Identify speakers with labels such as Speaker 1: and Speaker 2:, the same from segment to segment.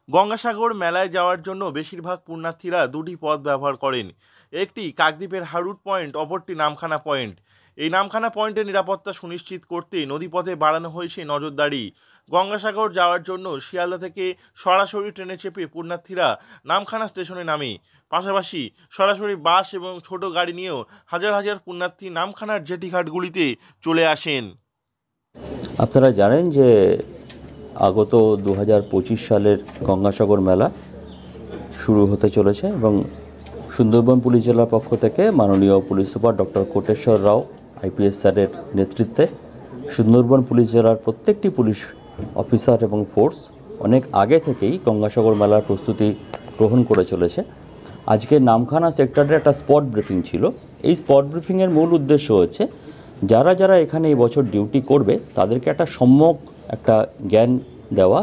Speaker 1: গঙ্গাসাগর মেলায় যাওয়ার জন্য বেশিরভাগ পুণ্যার্থীরা দুটি পথ ব্যবহার করেন। একটি কাকদ্বীপের হারুট পয়েন্ট, অপরটি নামখানা পয়েন্ট। এই নামখানা পয়েন্টের নিরাপত্তা সুনিশ্চিত করতে নদীপথে বাড়ানো হয়েছে নজরদারি। গঙ্গাসাগর যাওয়ার জন্য শিয়ালদা থেকে সরাসরি ট্রেনে চেপে পুণ্যার্থীরা নামখানা স্টেশনে নামে। পাশাপাশি সরাসরি বাস এবং ছোট গাড়ি নিয়েও হাজার হাজার পুণ্যার্থী নামখানার জেটিঘাটগুলিতে চলে আসেন।
Speaker 2: আপনারা জানেন যে আগত 2025 সালের গঙ্গাসাগর মেলা শুরু হতে চলেছে এবং সুন্দরবন পুলিশ জেলার পক্ষ থেকে মাননীয় পুলিশ সুপার ডক্টর কোটেশ্বর রাও আইপিএস স্যারের নেতৃত্বে সুন্দরবন পুলিশ জেলার প্রত্যেকটি পুলিশ অফিসার এবং ফোর্স অনেক আগে থেকেই গঙ্গাসাগর মেলার প্রস্তুতি গ্রহণ করে চলেছে। আজকে নামখানা সেক্টরের একটা স্পট ব্রিফিং ছিল। এই স্পট ব্রিফিংয়ের মূল উদ্দেশ্য হচ্ছে যারা যারা এখানে এই বছর ডিউটি করবে তাদেরকে একটা সম্যক একটা জ্ঞান দেওয়া।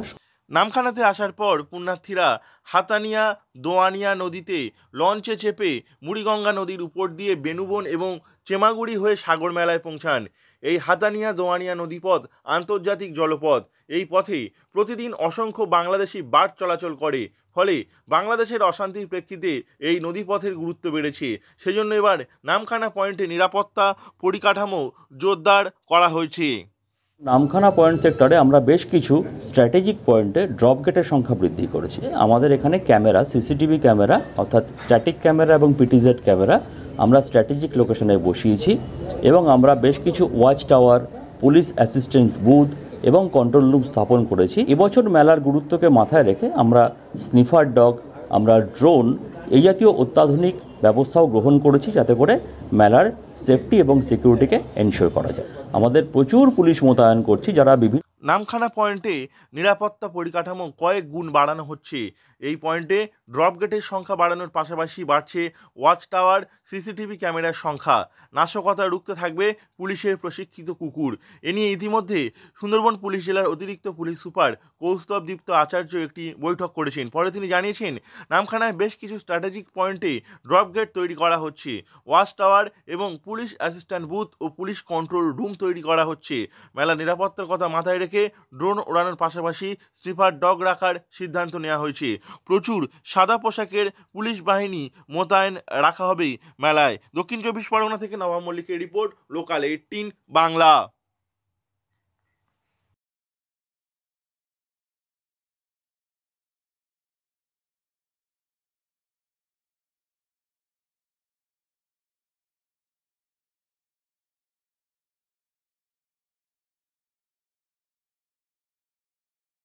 Speaker 1: নামখানাতে আসার পর পুণ্যার্থীরা হাতানিয়া দোয়ানিয়া নদীতে লঞ্চে চেপে মুড়িগঙ্গা নদীর উপর দিয়ে বেনুবন এবং চেমাগুড়ি হয়ে সাগর মেলায় পৌঁছান। এই হাতানিয়া দোয়ানিয়া নদীপথ আন্তর্জাতিক জলপথ। এই পথে প্রতিদিন অসংখ্য বাংলাদেশি বাস চলাচল করে। ফলে বাংলাদেশের অশান্তির প্রেক্ষিতে এই নদীপথের গুরুত্ব বেড়েছে। সেজন্য এবার নামখানা পয়েন্টে নিরাপত্তা পরিকাঠামো জোরদার করা হয়েছে।
Speaker 2: নামখানা পয়েন্ট সেক্টরে আমরা বেশ কিছু স্ট্র্যাটেজিক পয়েন্টে ড্রপ গেটের সংখ্যা বৃদ্ধি করেছি। আমাদের এখানে ক্যামেরা, সিসিটিভি ক্যামেরা অর্থাৎ স্ট্যাটিক ক্যামেরা এবং পিটিজেড ক্যামেরা আমরা স্ট্র্যাটেজিক লোকেশনে বসিয়েছি এবং আমরা বেশ কিছু watch tower, police assistant booth এবং কন্ট্রোল রুম স্থাপন করেছি। এবছর মেলার গুরুত্বকে মাথায় রেখে আমরা স্নিফার ডগ, আমরা ড্রোন এই জাতীয় অত্যাধুনিক ব্যবস্থাও গ্রহণ করেছি যাতে করে মেলার সেফটি এবং সিকিউরিটিকে এনশিওর করা যায়। আমাদের প্রচুর পুলিশ মোতায়েন করছি যারা বিভিন্ন
Speaker 1: নামখানা পয়েন্টে নিরাপত্তা পরিকাঠামো কয়েক গুণ বাড়ানো হচ্ছে। এই পয়েন্টে ড্রপ গেটের সংখ্যা বাড়ানোর পাশাপাশি বাড়ছে ওয়াচ টাওয়ার, সিসিটিভি ক্যামেরার সংখ্যা। নাশকতা রুখতে থাকবে পুলিশের প্রশিক্ষিত কুকুর। এ নিয়ে ইতিমধ্যে সুন্দরবন পুলিশ জেলার অতিরিক্ত পুলিশ সুপার কৌস্তব দীপ্ত আচার্য একটি বৈঠক করেছেন। পরে তিনি জানিয়েছেন, নামখানায় বেশ কিছু স্ট্র্যাটেজিক পয়েন্টে ড্রপ গেট তৈরি করা হচ্ছে, ওয়াচ টাওয়ার এবং পুলিশ অ্যাসিস্ট্যান্ট বুথ ও পুলিশ কন্ট্রোল রুম তৈরি করা হচ্ছে। মেলা নিরাপত্তার কথা মাথায় রেখে ড্রোন ওড়ানোর পাশাপাশি স্নিফার ডগ রাখার সিদ্ধান্ত নেওয়া হয়েছে। প্রচুর সাদা পোশাকের পুলিশ বাহিনী মোতায়েন রাখা হবে মেলায়। দক্ষিণ 24 পরগনা থেকে নবাব মল্লিকের রিপোর্ট, লোকাল 18 বাংলা।